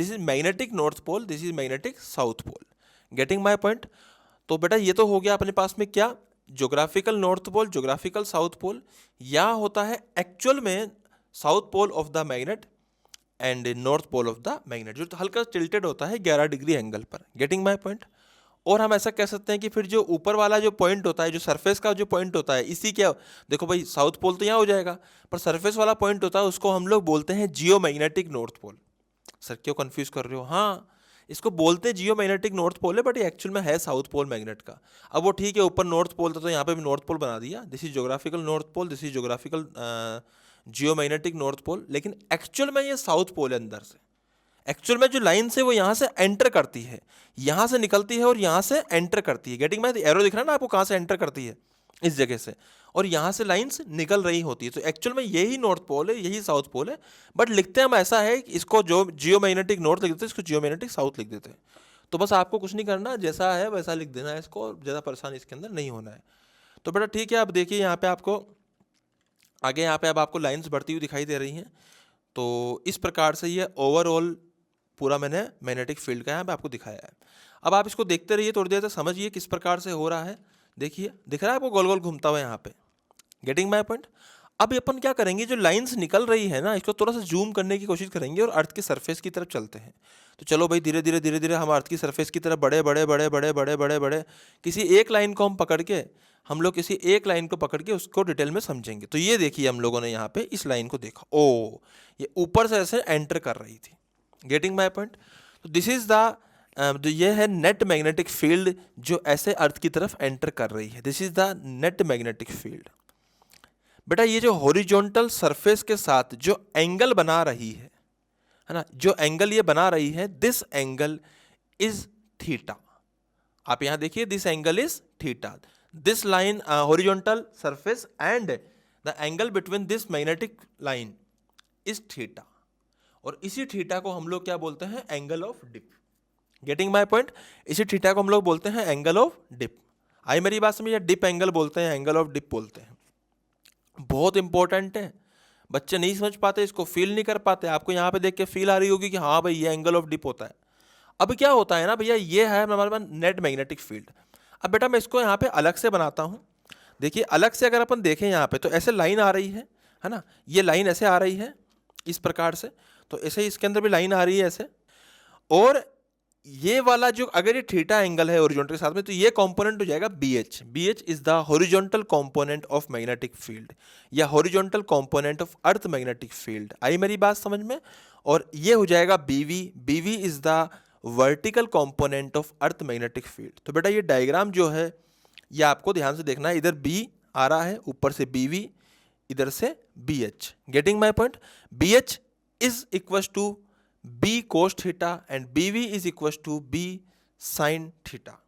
is magnetic north pole, this is magnetic south pole. Getting my point? तो बेटा ये तो हो गया अपने पास में क्या, geographical north pole, geographical south pole. या होता है एक्चुअल में south pole of the magnet and north pole of the magnet, जो हल्का टिल्टेड होता है 11 डिग्री एंगल पर। Getting my point? और हम ऐसा कह सकते हैं कि फिर जो ऊपर वाला जो पॉइंट होता है, जो सरफेस का जो पॉइंट होता है, इसी क्या, देखो भाई साउथ पोल तो यहाँ हो जाएगा, पर सरफेस वाला पॉइंट होता है उसको हम लोग बोलते हैं जियो मैग्नेटिक नॉर्थ पोल। सर क्यों कंफ्यूज कर रहे हो? हाँ, इसको बोलते हैं जियो मैग्नेटिक नॉर्थ पोल है, बट ये एक्चुअल में है साउथ पोल मैग्नेट का। अब वो ठीक है, ऊपर नॉर्थ पोल था तो यहाँ पे भी नॉर्थ पोल बना दिया। This is geographical north pole, this is geographical geo magnetic north pole. लेकिन एक्चुअल में ये साउथ पोल है अंदर से। एक्चुअल में जो लाइन से वो यहाँ से एंटर करती है, यहाँ से निकलती है और यहाँ से एंटर करती है। गेटिंग में एरो दिख रहा है ना आपको, कहाँ से एंटर करती है, इस जगह से, और यहाँ से लाइंस निकल रही होती है। तो एक्चुअल में यही नॉर्थ पोल है, यही साउथ पोल है, बट लिखते हम ऐसा है कि इसको जो जियोमैग्नेटिक नॉर्थ लिख देते हैं, इसको जियोमैग्नेटिक साउथ लिख देते हैं। तो बस आपको कुछ नहीं करना, जैसा है वैसा लिख देना है इसको, ज़्यादा परेशान इसके अंदर नहीं होना है। तो बेटा ठीक है, अब देखिए यहाँ पे आपको आगे, यहाँ पे अब आपको लाइंस बढ़ती हुई दिखाई दे रही हैं। तो इस प्रकार से ये ओवरऑल पूरा मैंने मैग्नेटिक फील्ड का यहाँ पे आपको दिखाया है। अब आप इसको देखते रहिए, थोड़ी देर तक समझिए किस प्रकार से हो रहा है। देखिए दिख रहा है आपको गोल गोल घूमता हुआ यहाँ पे, गेटिंग माय पॉइंट। अब अपन क्या करेंगे, जो लाइंस निकल रही है ना, इसको थोड़ा सा जूम करने की कोशिश करेंगे और अर्थ के सरफेस की तरफ चलते हैं। तो चलो भाई, धीरे धीरे धीरे धीरे हम अर्थ की सरफेस की तरफ बड़े बड़े बड़े बड़े बड़े बड़े बड़े, किसी एक लाइन को हम पकड़ के, हम लोग किसी एक लाइन को पकड़ के उसको डिटेल में समझेंगे। तो ये देखिए हम लोगों ने यहाँ पे इस लाइन को देखा, ओ ये ऊपर से ऐसे एंटर कर रही थी, गेटिंग माय पॉइंट। तो दिस इज द ये है नेट मैग्नेटिक फील्ड जो ऐसे अर्थ की तरफ एंटर कर रही है। This is the net magnetic field. बेटा ये जो हॉरिजॉन्टल सरफेस के साथ जो एंगल बना रही है ना, जो एंगल ये बना रही है, दिस एंगल इज थीटा। आप यहां देखिए, this angle is theta. This line horizontal surface and the angle between this magnetic line is theta. और इसी थीटा को हम लोग क्या बोलते हैं, angle of dip. Getting my point. इसी थीटा को हम लोग बोलते हैं एंगल ऑफ डिप। आई मेरी बात समझिए, डिप एंगल बोलते हैं, एंगल ऑफ डिप बोलते हैं। बहुत इंपॉर्टेंट है, बच्चे नहीं समझ पाते, इसको फील नहीं कर पाते। आपको यहाँ पे देख के फील आ रही होगी कि हाँ भाई ये एंगल ऑफ डिप होता है। अब क्या होता है ना भैया, ये है हमारे पास नेट मैग्नेटिक फील्ड। अब बेटा मैं इसको यहाँ पे अलग से बनाता हूँ। देखिए अलग से अगर अपन देखें यहाँ पे, तो ऐसे लाइन आ रही है ना, ये लाइन ऐसे आ रही है इस प्रकार से, तो ऐसे ही इसके अंदर भी लाइन आ रही है ऐसे। और ये वाला जो, अगर ये थीटा एंगल है हॉरिजॉन्टल के साथ में, तो ये कंपोनेंट हो जाएगा BH। BH is the horizontal component of magnetic field, या horizontal component of earth magnetic field. आई मेरी बात समझ में। और ये हो जाएगा BV। BV is the vertical component of earth magnetic field. तो बेटा ये डायग्राम जो है, ये आपको ध्यान से देखना है। इधर B आ रहा है, ऊपर से BV, इधर से BH। Getting my point. BH is equal to B cos theta and BV is equal to B sin theta.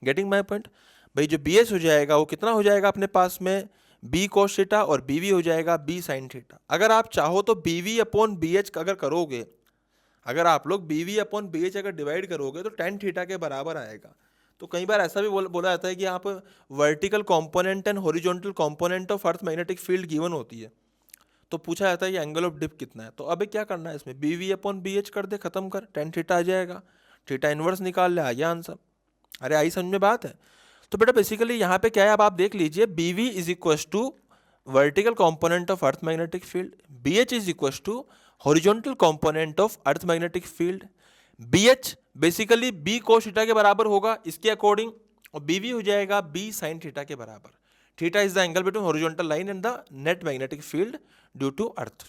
Getting my point. भाई जो BH हो जाएगा वो कितना हो जाएगा अपने पास में, B cos थीटा, और BV हो जाएगा B sin थीटा। अगर आप चाहो तो BV अपॉन BH अगर करोगे, अगर आप लोग BV अपॉन BH अगर डिवाइड करोगे, तो tan थीटा के बराबर आएगा। तो कई बार ऐसा भी बोला जाता है कि यहाँ पर vertical component and horizontal component of earth magnetic field given होती है, तो पूछा जाता है ये एंगल ऑफ डिप कितना है। तो अबे क्या करना है इसमें, BV अपॉन BH कर दे, खत्म कर, tan थीटा आ जाएगा, थीटा इनवर्स निकाल ले, आ गया आंसर। अरे आई समझ में बात है। तो बेटा बेसिकली यहाँ पे क्या है, अब आप देख लीजिए, BV is equal to vertical component of earth magnetic field, BH is equal to horizontal component of earth magnetic field. BH basically B cos theta के बराबर होगा इसके अकॉर्डिंग, और BV हो जाएगा B sin थीटा के बराबर। Theta is the angle between horizontal line and the net magnetic field due to earth.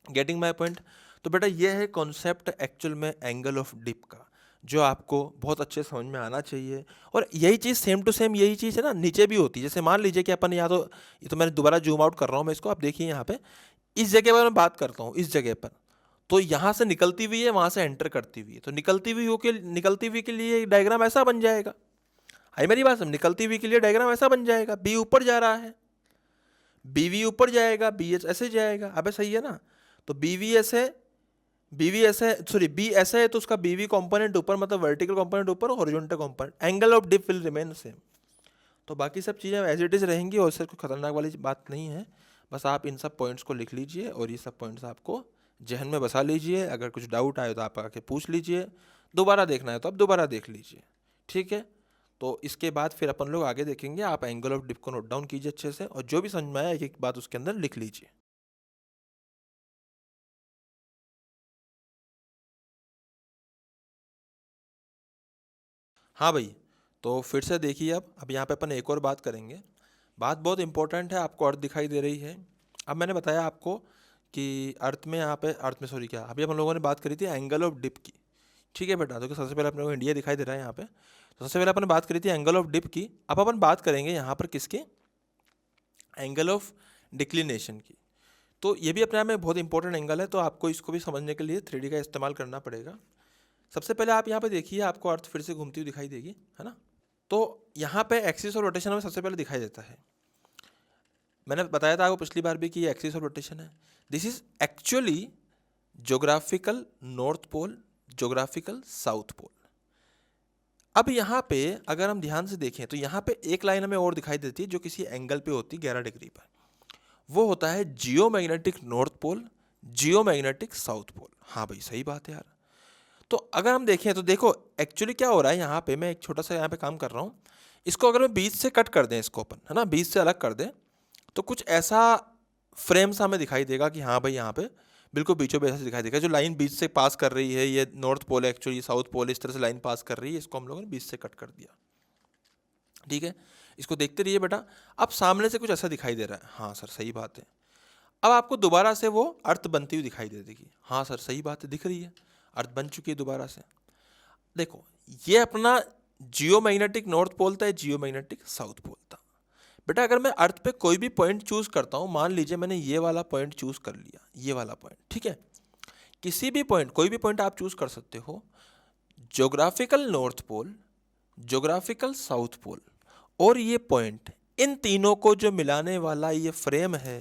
Getting my point. तो बेटा ये है कॉन्सेप्ट एक्चुअल में एंगल ऑफ डिप का, जो आपको बहुत अच्छे समझ में आना चाहिए। और यही चीज़ सेम टू सेम यही चीज़ है ना नीचे भी होती है। जैसे मान लीजिए कि अपन यहाँ तो, ये तो मैंने दोबारा जूम आउट कर रहा हूँ मैं इसको, आप देखिए यहाँ पे इस जगह पर मैं बात करता हूँ, इस जगह पर, तो यहाँ से निकलती हुई है, वहाँ से एंटर करती हुई है, तो निकलती हुई के लिए डायग्राम ऐसा बन जाएगा। हाई मेरी बात समझ, निकलती हुई के लिए डायग्राम ऐसा बन जाएगा, B ऊपर जा रहा है, BV ऊपर जाएगा, BH ऐसे जाएगा। अबे सही है ना। तो BV ऐसे सॉरी B ऐसे है, तो उसका BV कंपोनेंट ऊपर, मतलब वर्टिकल कंपोनेंट ऊपर, horizontal component, angle of dip will remain same. तो बाकी सब चीज़ें एज इट इज रहेंगी, और इससे कोई खतरनाक वाली बात नहीं है। बस आप इन सब पॉइंट्स को लिख लीजिए, और ये सब पॉइंट्स आपको जहन में बसा लीजिए। अगर कुछ डाउट आए तो आप आके पूछ लीजिए, दोबारा देखना है तो आप दोबारा देख लीजिए, ठीक है। तो इसके बाद फिर अपन लोग आगे देखेंगे। आप एंगल ऑफ डिप को नोट डाउन कीजिए अच्छे से, और जो भी समझ में आया एक बात उसके अंदर लिख लीजिए। हाँ भाई, तो फिर से देखिए, अब यहाँ पे अपन एक और बात करेंगे। बात बहुत इंपॉर्टेंट है, आपको अर्थ दिखाई दे रही है। अब मैंने बताया आपको कि अर्थ में, यहाँ पे अर्थ में सॉरी क्या, अभी अपन लोगों ने बात करी थी एंगल ऑफ डिप की, ठीक है बेटा। तो सबसे पहले अपने को इंडिया दिखाई दे रहा है यहाँ पे, तो सबसे पहले अपन बात करी थी एंगल ऑफ डिप की। अब अपन बात करेंगे यहाँ पर किसकी, एंगल ऑफ डिक्लिनेशन की। तो ये भी अपने आप में बहुत इंपॉर्टेंट एंगल है, तो आपको इसको भी समझने के लिए 3D का इस्तेमाल करना पड़ेगा। सबसे पहले आप यहाँ पे देखिए, आपको अर्थ फिर से घूमती हुई दिखाई देगी, है ना। तो यहाँ पे एक्सिस ऑफ रोटेशन हमें सबसे पहले दिखाई देता है। मैंने बताया था आपको पिछली बार भी कि ये एक्सिस ऑफ रोटेशन है। This is actually geographical north pole, geographical south pole. अब यहाँ पे अगर हम ध्यान से देखें तो यहाँ पे एक लाइन हमें और दिखाई देती है जो किसी एंगल पे होती है 11 डिग्री पर। वो होता है geomagnetic north pole, geomagnetic south pole. हाँ भाई सही बात है यार। तो अगर हम देखें तो देखो एक्चुअली क्या हो रहा है यहाँ पे, मैं एक छोटा सा यहाँ पे काम कर रहा हूँ। इसको अगर मैं बीच से कट कर दें, इसको अपन है ना बीच से अलग कर दें, तो कुछ ऐसा फ्रेम सा हमें दिखाई देगा कि हाँ भाई यहाँ पे बिल्कुल बीचों बीच ऐसे दिखाई देगा। जो लाइन बीच से पास कर रही है, ये नॉर्थ पोल है एक्चुअली, साउथ पोल इस तरह से लाइन पास कर रही है, इसको हम लोगों ने बीच से कट कर दिया। ठीक है, इसको देखते रहिए बेटा। अब सामने से कुछ ऐसा दिखाई दे रहा है, हाँ सर सही बात है। अब आपको दोबारा से वो अर्थ बनती हुई दिखाई दे देगी, हाँ सर सही बात है, दिख रही है, अर्थ बन चुकी है दोबारा से। देखो ये अपना जियोमैग्नेटिक नॉर्थ पोल था, जियोमैग्नेटिक साउथ पोल था। बेटा अगर मैं अर्थ पे कोई भी पॉइंट चूज करता हूँ, मान लीजिए मैंने ये वाला पॉइंट चूज कर लिया, ये वाला पॉइंट, ठीक है, किसी भी पॉइंट, कोई भी पॉइंट आप चूज कर सकते हो, geographical north pole, geographical south pole और ये पॉइंट, इन तीनों को जो मिलाने वाला ये फ्रेम है,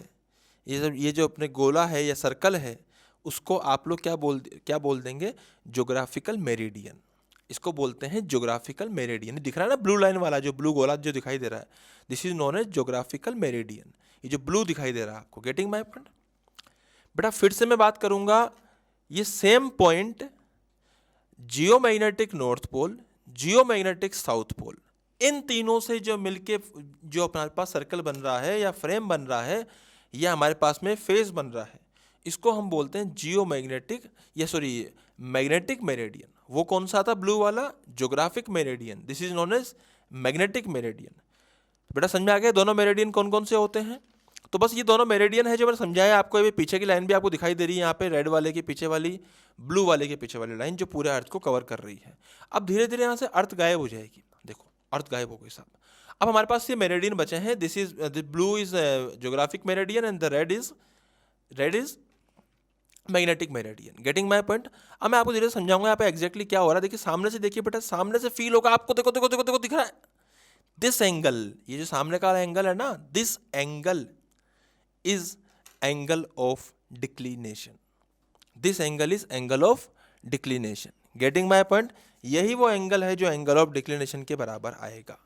ये जो अपने गोला है या सर्कल है, उसको आप लोग क्या बोल देंगे, ज्योग्राफिकल मेरिडियन। इसको बोलते हैं ज्योग्राफिकल मेरिडियन। दिख रहा है ना ब्लू लाइन वाला, जो ब्लू गोला जो दिखाई दे रहा है, this is known as geographical meridian. ये जो ब्लू दिखाई दे रहा है आपको, गेटिंग माय पॉइंट। बेटा फिर से मैं बात करूंगा, ये same point geomagnetic north pole, geomagnetic south pole, इन तीनों से जो मिलके जो हमारे पास सर्कल बन रहा है या फ्रेम बन रहा है, या हमारे पास में फेस बन रहा है, इसको हम बोलते हैं जियोमैग्नेटिक या सॉरी मैग्नेटिक मेरिडियन। वो कौन सा था ब्लू वाला, geographic meridian, this is known as magnetic meridian. बेटा समझ में आ गया दोनों मेरिडियन कौन कौन से होते हैं। तो बस ये दोनों मेरिडियन है जो मैंने समझाया आपको। ये पीछे की लाइन भी आपको दिखाई दे रही है यहाँ पे, रेड वाले के पीछे वाली, ब्लू वाले के पीछे वाली लाइन जो पूरे अर्थ को कवर कर रही है। अब धीरे धीरे यहाँ से अर्थ गायब हो जाएगी, देखो अर्थ गायब हो गई साहब। अब हमारे पास ये मेरिडियन बचे हैं, this is the blue is geographic meridian and the red is magnetic meridian. Getting my point. अब मैं आपको धीरे समझाऊंगा यहाँ पे एग्जैक्टली क्या हो रहा है। देखिए सामने से देखिए बेटा, सामने से फील होगा आपको, देखो देखो देखो देखो दिख रहा है दिस एंगल, ये जो सामने का एंगल है ना, this angle is angle of declination, this angle is angle of declination. Getting my point. यही वो एंगल है जो एंगल ऑफ डिक्लिनेशन के बराबर आएगा।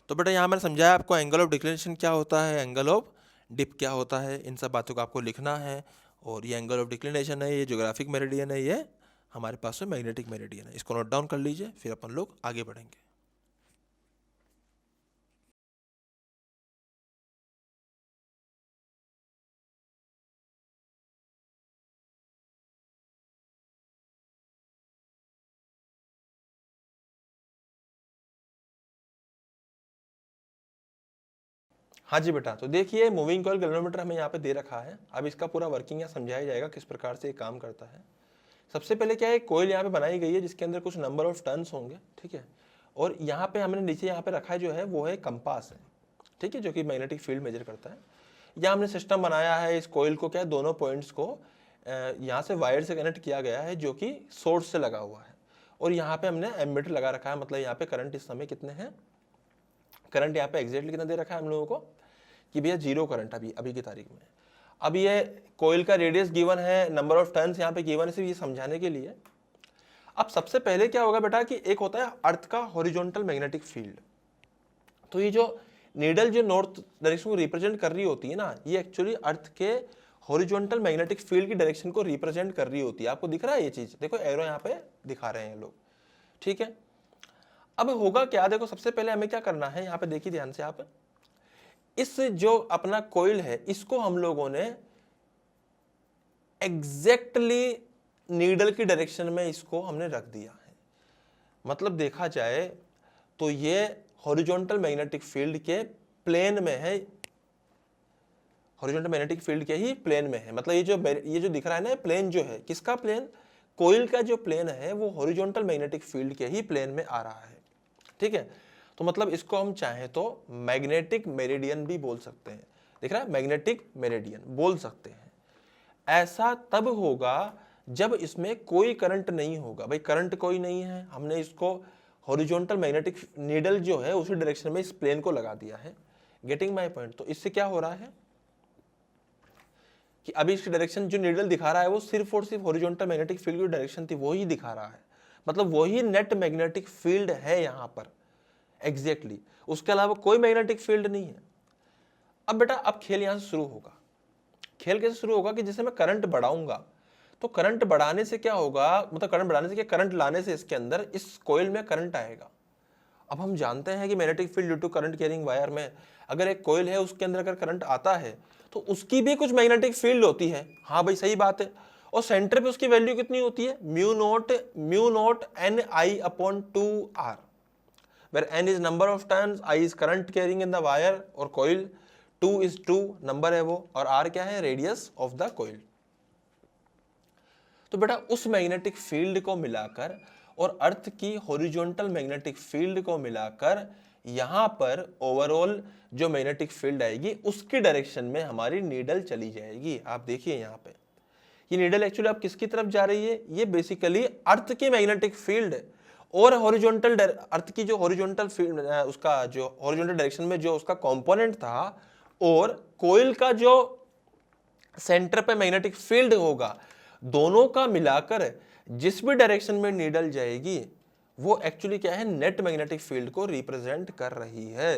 तो बेटा यहाँ मैंने समझाया आपको एंगल ऑफ डिक्लिनेशन क्या होता है, एंगल ऑफ डिप क्या होता है, इन सब बातों को आपको लिखना है। और ये एंगल ऑफ डिक्लिनेशन है, ये ज्योग्राफिक मेरिडियन है, ये हमारे पास में मैग्नेटिक मेरिडियन है। इसको नोट डाउन कर लीजिए, फिर अपन लोग आगे बढ़ेंगे। हाँ जी बेटा, तो देखिए मूविंग कॉइल गैल्वेनोमीटर हमें यहाँ पे दे रखा है। अब इसका पूरा वर्किंग यहाँ समझाया जाएगा किस प्रकार से ये काम करता है। सबसे पहले क्या है, कोयल यहाँ पे बनाई गई है जिसके अंदर कुछ नंबर ऑफ टर्न्स होंगे, ठीक है। और यहाँ पे हमने नीचे यहाँ पे रखा है जो है वो है कंपास है, ठीक है, जो कि मैग्नेटिक फील्ड मेजर करता है। यहाँ हमने सिस्टम बनाया है, इस कोयल को क्या है, दोनों पॉइंट्स को यहाँ से वायर से कनेक्ट किया गया है जो कि सोर्स से लगा हुआ है। और यहाँ पे हमने एमीटर लगा रखा है, मतलब यहाँ पे करंट इस समय कितने हैं, करंट यहाँ पे एग्जैक्टली कितना दे रखा है हम लोगों को कि भैया 0 करंट अभी की तारीख में। अब ये कोयल का रेडियस गिवन है, नंबर ऑफ टर्न्स यहाँ पे गिवन है, सिर्फ ये समझाने के लिए। अब सबसे पहले क्या होगा बेटा कि एक होता है अर्थ का हॉरिजॉन्टल मैग्नेटिक फील्ड। तो ये जो नीडल जो नॉर्थ डायरेक्शन को रिप्रेजेंट कर रही होती है ना, ये एक्चुअली अर्थ के हॉरिजॉन्टल मैग्नेटिक फील्ड की डायरेक्शन को रिप्रेजेंट कर रही होती है। आपको दिख रहा है ये चीज, देखो एरो यहाँ पे दिखा रहे हैं लोग, ठीक है। अब होगा क्या, देखो सबसे पहले हमें क्या करना है, यहाँ पे देखिए ध्यान से आप, इस जो अपना कोयल है इसको हम लोगों ने एग्जैक्टली नीडल की डायरेक्शन में इसको हमने रख दिया है। मतलब देखा जाए तो ये हॉरिजॉन्टल मैग्नेटिक फील्ड के प्लेन में है, हॉरिजॉन्टल मैग्नेटिक फील्ड के ही प्लेन में है। मतलब ये जो दिख रहा है ना, प्लेन जो है किसका प्लेन, कोयल का जो प्लेन है वो हॉरिजॉन्टल मैग्नेटिक फील्ड के ही प्लेन में आ रहा है, ठीक है। तो मतलब इसको हम चाहें तो मैग्नेटिक मेरिडियन भी बोल सकते हैं, दिख रहा है, मैग्नेटिक मेरिडियन बोल सकते हैं। ऐसा तब होगा जब इसमें कोई करंट नहीं होगा। भाई करंट कोई नहीं है, हमने इसको हॉरिजॉन्टल मैग्नेटिक नीडल जो है उसी डायरेक्शन में इस प्लेन को लगा दिया है। Getting my point. तो इससे क्या हो रहा है कि अभी इसकी डायरेक्शन जो नीडल दिखा रहा है वो सिर्फ और सिर्फ हॉरिजॉन्टल मैग्नेटिक फील्ड की डायरेक्शन थी वो ही दिखा रहा है, मतलब वही नेट मैग्नेटिक फील्ड है यहाँ पर एग्जैक्टली, उसके अलावा कोई मैग्नेटिक फील्ड नहीं है। अब बेटा अब खेल यहाँ से शुरू होगा। खेल कैसे शुरू होगा कि जैसे मैं करंट बढ़ाऊंगा तो करंट बढ़ाने से क्या होगा, मतलब करंट बढ़ाने से क्या, करंट लाने से इसके अंदर इस कोयल में करंट आएगा। अब हम जानते हैं कि magnetic field due to current carrying wire में अगर एक कोयल है उसके अंदर अगर करंट आता है तो उसकी भी कुछ मैग्नेटिक फील्ड होती है। हाँ भाई सही बात है। और सेंटर पे उसकी वैल्यू कितनी होती है, mu not an I upon 2r, where n is number of turns, I is current carrying in the wire और coil, 2 is 2 नंबर है वो, और r क्या है, रेडियस ऑफ द coil। तो बेटा उस मैग्नेटिक फील्ड को मिलाकर और अर्थ की हॉरिजॉन्टल मैग्नेटिक फील्ड को मिलाकर यहां पर ओवरऑल जो मैग्नेटिक फील्ड आएगी उसकी डायरेक्शन में हमारी नीडल चली जाएगी। आप देखिए यहाँ पे ये नीडल एक्चुअली अब किसकी तरफ जा रही है, ये बेसिकली अर्थ की मैग्नेटिक फील्ड और हॉरिजॉन्टल अर्थ की जो हॉरिजॉन्टल फील्ड उसका जो हॉरिजॉन्टल डायरेक्शन में जो उसका कंपोनेंट था और कोयल का जो सेंटर पे मैग्नेटिक फील्ड होगा, दोनों का मिलाकर जिस भी डायरेक्शन में नीडल जाएगी वो एक्चुअली क्या है, नेट मैग्नेटिक फील्ड को रिप्रेजेंट कर रही है।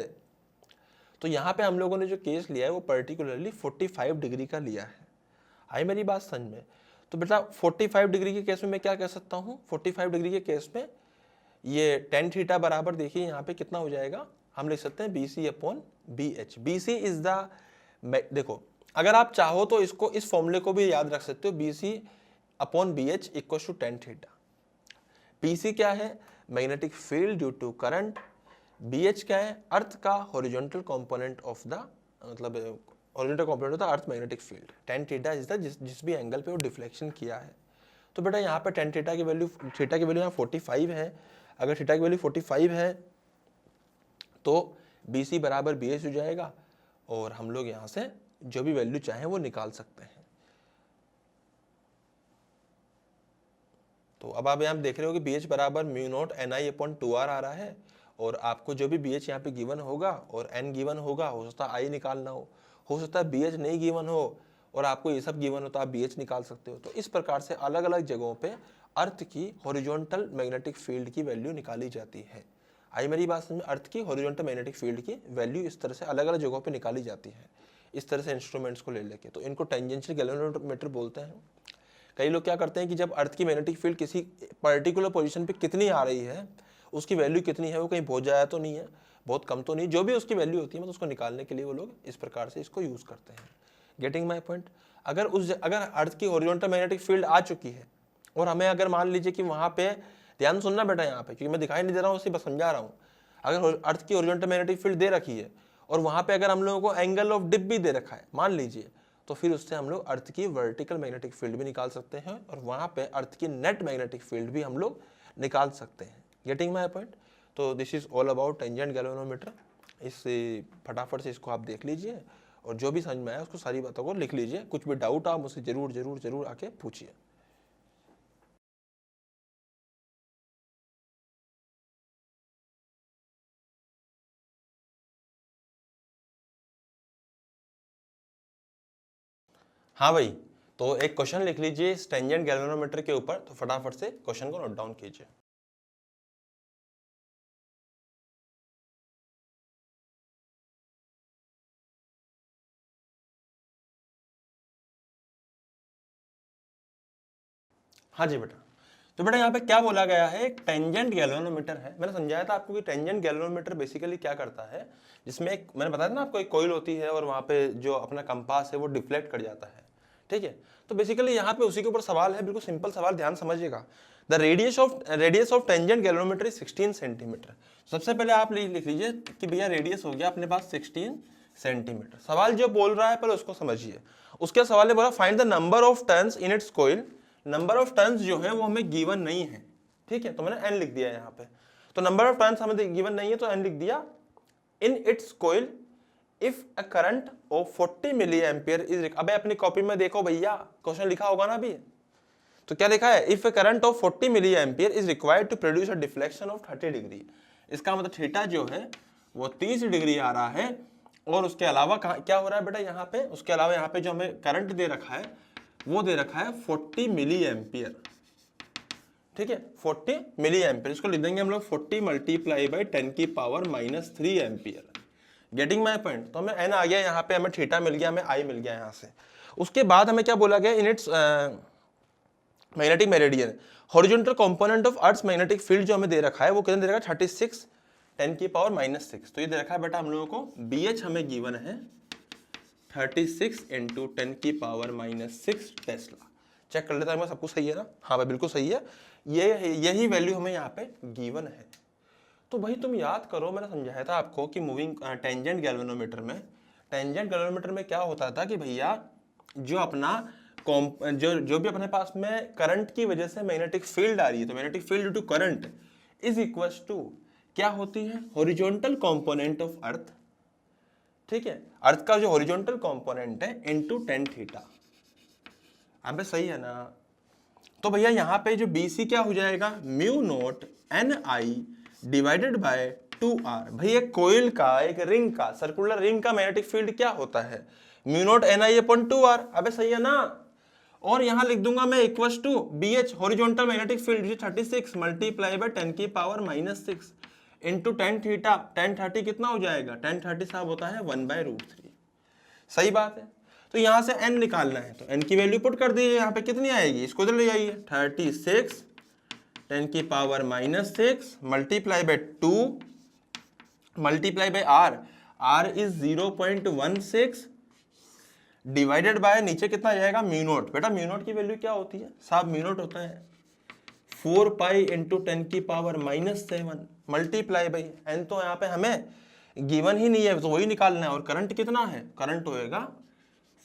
तो यहां पे हम लोगों ने जो केस लिया है वो पर्टिकुलरली 45 डिग्री का लिया है। आई मेरी बात समझ में? तो बेटा 45 डिग्री के केस में मैं क्या कह सकता हूं, 45 डिग्री के केस में ये tan थीटा बराबर देखिए यहाँ पे कितना हो जाएगा, हम लिख सकते हैं BC upon BH। BC is the, देखो अगर आप चाहो तो इसको इस फॉर्मूले को भी याद रख सकते हो, BC upon BH equal to tan theta. BC क्या है, magnetic field due to current, BH क्या है, अर्थ का हॉरिजॉन्टल कंपोनेंट ऑफ द, मतलब horizontal component of the earth magnetic field. tan theta is the जिस भी एंगल पे वो डिफ्लेक्शन किया है। तो बेटा यहाँ पे tan थीटा की वैल्यू, थीटा की वैल्यू यहाँ 45 है। अगर थीटा की वैल्यू 45 है तो BC बराबर BH हो जाएगा और हम लोग यहाँ से जो भी वैल्यू चाहें वो निकाल सकते हैं। तो अब आप यहाँ देख रहे हो कि BH बराबर mu naught NI upon 2R आ रहा है और आपको जो भी BH यहाँ पे गिवन होगा और N गिवन होगा, हो सकता है I निकालना हो सकता है BH नहीं गिवन हो और आपको ये सब गिवन हो तो आप BH निकाल सकते हो। तो इस प्रकार से अलग अलग जगहों पे अर्थ की हॉरिजॉन्टल मैग्नेटिक फील्ड की वैल्यू निकाली जाती है। आई मेरी बात समझ में? अर्थ की हॉरिजॉन्टल मैग्नेटिक फील्ड की वैल्यू इस तरह से अलग अलग जगहों पे निकाली जाती है, इस तरह से इंस्ट्रूमेंट्स को ले लेके। तो इनको टेंजेंशियल गैल्वेनोमीटर बोलते हैं। कई लोग क्या करते हैं कि जब अर्थ की मैग्नेटिक फील्ड किसी पर्टिकुलर पोजीशन पे कितनी आ रही है, उसकी वैल्यू कितनी है, वो कहीं बहुत ज़्यादा तो नहीं है, बहुत कम तो नहीं, जो भी उसकी वैल्यू होती है मतलब उसको निकालने के लिए वो लोग इस प्रकार से इसको यूज़ करते हैं। Getting my point? अगर अर्थ की हॉरिजॉन्टल मैग्नेटिक फील्ड आ चुकी है और हमें अगर मान लीजिए कि वहाँ पे, ध्यान सुनना बेटा यहाँ पे, क्योंकि मैं दिखाई नहीं दे रहा हूँ, उसे बस समझा रहा हूँ। अगर अर्थ की हॉरिजॉन्टल मैग्नेटिक फील्ड दे रखी है और वहाँ पे अगर हम लोगों को एंगल ऑफ डिप भी दे रखा है मान लीजिए, तो फिर उससे हम लोग अर्थ की वर्टिकल मैग्नेटिक फील्ड भी निकाल सकते हैं और वहाँ पे अर्थ की नेट मैग्नेटिक फील्ड भी हम लोग निकाल सकते हैं। Getting my point? तो this is all about tangent galvanometer. इससे फटाफट से इसको आप देख लीजिए और जो भी समझ में आया उसको सारी बातों को लिख लीजिए। कुछ भी डाउट आप मुझसे जरूर जरूर जरूर आके पूछिए। हाँ भाई, तो एक क्वेश्चन लिख लीजिए टेंजेंट गैल्वेनोमीटर के ऊपर, तो फटाफट से क्वेश्चन को नोट डाउन कीजिए। हाँ जी बेटा, तो बेटा यहाँ पे क्या बोला गया है, एक टेंजेंट गैल्वेनोमीटर है। मैंने समझाया था आपको कि टेंजेंट गैल्वेनोमीटर बेसिकली क्या करता है, जिसमें एक मैंने बताया था ना आपको, एक कॉइल होती है और वहाँ पे जो अपना कंपास है वो डिफ्लेक्ट कर जाता है, ठीक है। तो बेसिकली यहाँ पे उसी के ऊपर सवाल है, बिल्कुल सिंपल सवाल, ध्यान समझिएगा। The radius of tangent galvanometer is 16 centimetre. सबसे पहले आप लिख लीजिए कि भैया रेडियस हो गया अपने पास 16 सेंटीमीटर। सवाल जो बोल रहा है पहले उसको समझिए। उसके सवाल ने बोला find the number of turns in its coil. Number of turns जो है वो हमें गिवन नहीं है, ठीक है, तो मैंने n लिख दिया यहाँ पे। तो नंबर ऑफ टर्न्स हमें गिवन नहीं है तो n लिख दिया। In its coil if a current of 40 milli ampere is, अबे अपनी कॉपी में देखो भैया, क्वेश्चन लिखा होगा ना अभी, तो क्या लिखा है, if a current of 40 milli ampere is required to produce a deflection of 30 degree. इसका मतलब थीटा जो है वो 30 डिग्री आ रहा है, और उसके अलावा क्या हो रहा है बेटा यहाँ पे, उसके अलावा यहाँ पे जो हमें करंट दे रखा है वो दे रखा है 40 मिली एम्पियर। ठीक है, 40 मिली एम्पियर, इसको लिख देंगे हम लोग 40 मल्टीप्लाई बाई 10 की power -3 ampere. Getting my point. तो हमें एन आ गया यहाँ पे, हमें थीटा मिल गया, हमें आई मिल गया यहाँ से। उसके बाद हमें क्या बोला गया, in its magnetic meridian horizontal component of earth magnetic field जो हमें दे रखा है वो कितना दे रखा है 36 10 की पावर -6। तो ये दे रखा है बेटा हम लोगों को, BH हमें गिवन है 36 × 10 की पावर -6 टेस्ला। चेक कर लेता है, सब कुछ सही है ना? हाँ भाई बिल्कुल सही है, यही वैल्यू हमें यहाँ पे गिवन है। तो भाई तुम याद करो, मैंने समझाया था आपको कि मूविंग टेंजेंट गैल्वेनोमीटर में क्या होता था कि भैया जो अपना जो भी अपने पास में करंट की वजह से मैग्नेटिक फील्ड आ रही है, तो magnetic field due to current is equal to क्या होती है, हॉरिजॉन्टल कंपोनेंट ऑफ अर्थ। ठीक है, अर्थ का जो हॉरिजॉन्टल कंपोनेंट है इनटू tan थीटा। अबे सही है ना? तो भैया यहाँ पे जो BC क्या हो जाएगा, μ0 Ni डिवाइडेड बाय 2R। भैया कोयल का, एक रिंग का, सर्कुलर रिंग का मैग्नेटिक फील्ड क्या होता है, μ0 Ni अपॉन 2R। अबे सही है ना? और यहाँ लिख दूंगा मैं equal to BH horizontal magnetic field 36 multiply by 10 की power -6 into tan theta. tan 30 कितना हो जाएगा, tan 30 साहब होता है 1/√3। सही बात है। तो यहाँ से n निकालना है, तो n की वैल्यू पुट कर दीजिए, यहाँ पे कितनी आएगी, इसको इधर ले जाइए, 36 10 की power -6 multiply by 2 multiply by r is 0.16 divided by नीचे कितना आ जाएगा, μ0। बेटा μ0 की वैल्यू क्या होती है साहब, μ0 होता है 4 पाई इंटू 10 की पावर -7 मल्टीप्लाई बाई n। तो यहाँ पे हमें गिवन ही नहीं है, तो वही निकालना है। और करंट कितना है, करंट होएगा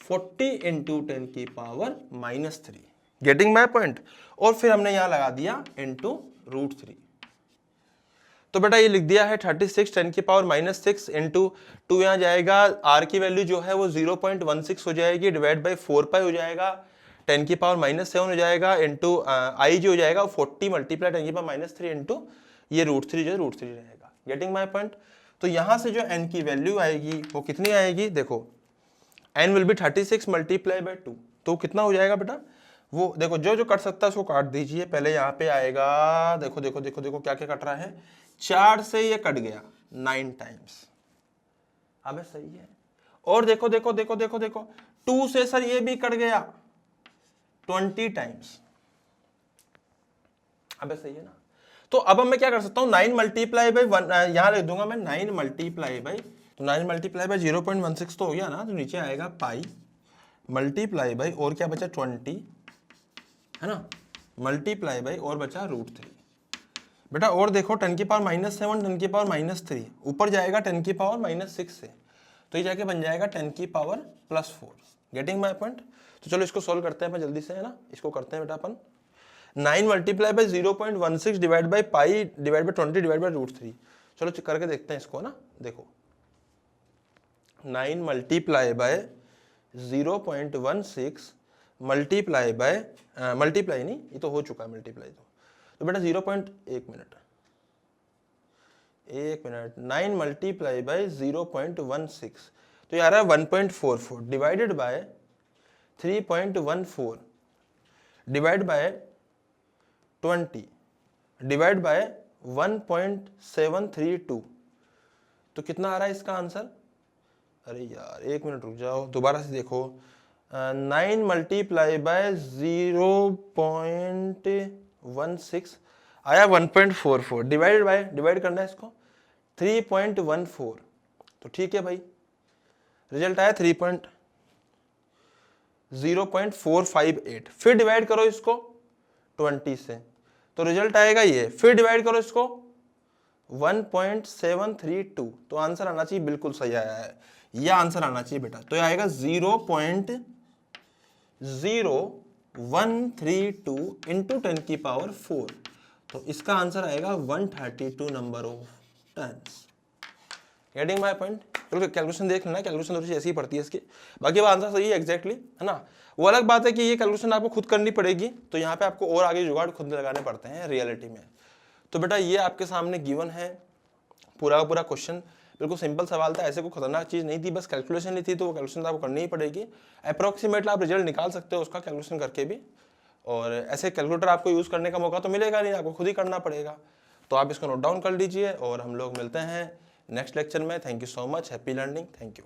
40 इंटू 10 की पावर -3। Getting my point. और फिर हमने यहाँ लगा दिया इंटू √3। तो बेटा ये लिख दिया है 36 10 की पावर -6 इंटू 2, यहाँ जाएगा r की वैल्यू जो है वो 0.16 हो जाएगी, डिवाइड बाई 4 पाई हो जाएगा, 10 की पावर -7 हो जाएगा, इंटू आई जो हो जाएगा 40 मल्टीप्लाई 10 की पावर -3 इंटू ये √3 जो है √3 रहेगा। Getting my point. तो यहाँ से जो n की वैल्यू आएगी वो कितनी आएगी, देखो n will be 36 multiply by 2, तो कितना हो जाएगा बेटा, वो देखो जो कट सकता है उसको काट दीजिए। पहले यहाँ पे आएगा, देखो देखो देखो देखो क्या क्या कट रहा है, 4 से ये कट गया 9 टाइम्स। अबे सही है। और देखो देखो देखो देखो देखो 2 से सर ये भी कट गया 20 टाइम्स। अबे सही है ना? तो अब मैं क्या कर सकता हूँ, 9 मल्टीप्लाई बाई 1 यहाँ लिख दूंगा मैं, 9 मल्टीप्लाई बाई, तो 9 मल्टीप्लाई बाई 0.16 तो हो गया ना, तो नीचे आएगा पाई मल्टीप्लाई बाई और क्या बचा 20 है ना, मल्टीप्लाई बाई और बचा √3। बेटा और देखो 10 की पावर -7 10 की पावर -3 ऊपर जाएगा 10 की पावर -6 से, तो ये जाके बन जाएगा 10 की पावर +4। Getting my point. तो चलो इसको सॉल्व करते हैं अपन जल्दी से, है ना? इसको करते हैं बेटा अपन, 9 multiply by 0.16 divide by pi divide by 20 divide by √3। चलो करके देखते हैं इसको ना। देखो 9 multiply by 0.16 multiply by multiply नहीं, ये तो हो चुका है मल्टीप्लाई। तो बेटा 1 मिनट 9 मल्टीप्लाई बाय 0.16 तो यार है 1.44 divided by 3.14 divide by 20 divide by 1.732। तो कितना आ रहा है इसका आंसर? अरे यार 1 मिनट रुक जाओ, दोबारा से देखो। 9 मल्टीप्लाई बाय 0.16 आया 1.44 डिवाइड करना है इसको 3.14। तो ठीक है भाई, रिजल्ट आया 0.458। फिर डिवाइड करो इसको 20 से, तो रिजल्ट आएगा ये। फिर डिवाइड करो इसको 1.732, तो आंसर आना चाहिए, बिल्कुल सही आया है, यह आंसर आना चाहिए बेटा। तो आएगा 0.0132 इंटू 10 की पावर 4। तो इसका आंसर आएगा 132 number of turns. Getting my point. बिल्कुल कैलकुलेशन देख लेना, कैलकुलेशन थोड़ी सी ऐसी ही पड़ती है इसकी, बाकी वो आंसर सही है एग्जैक्टली, है ना। वो अलग बात है कि ये कैलकुलेशन आपको खुद करनी पड़ेगी, तो यहाँ पे आपको और आगे जुगाड़ खुद लगाने पड़ते हैं रियलिटी में। तो बेटा ये आपके सामने गिवन है पूरा का पूरा क्वेश्चन, बिल्कुल सिंपल सवाल था, ऐसे कोई खतरनाक चीज़ नहीं थी, बस कैलकुलेशन नहीं थी, तो वो कैलकुलेशन आपको करनी ही पड़ेगी। अप्रॉक्सीमेटली आप रिजल्ट निकाल सकते हो उसका कैलकुलेशन करके भी, और ऐसे कैलकुलेटर आपको यूज़ करने का मौका तो मिलेगा नहीं, आपको खुद ही करना पड़ेगा। तो आप इसको नोट डाउन कर लीजिए और हम लोग मिलते हैं नेक्स्ट लेक्चर में। Thank you so much, happy learning, thank you.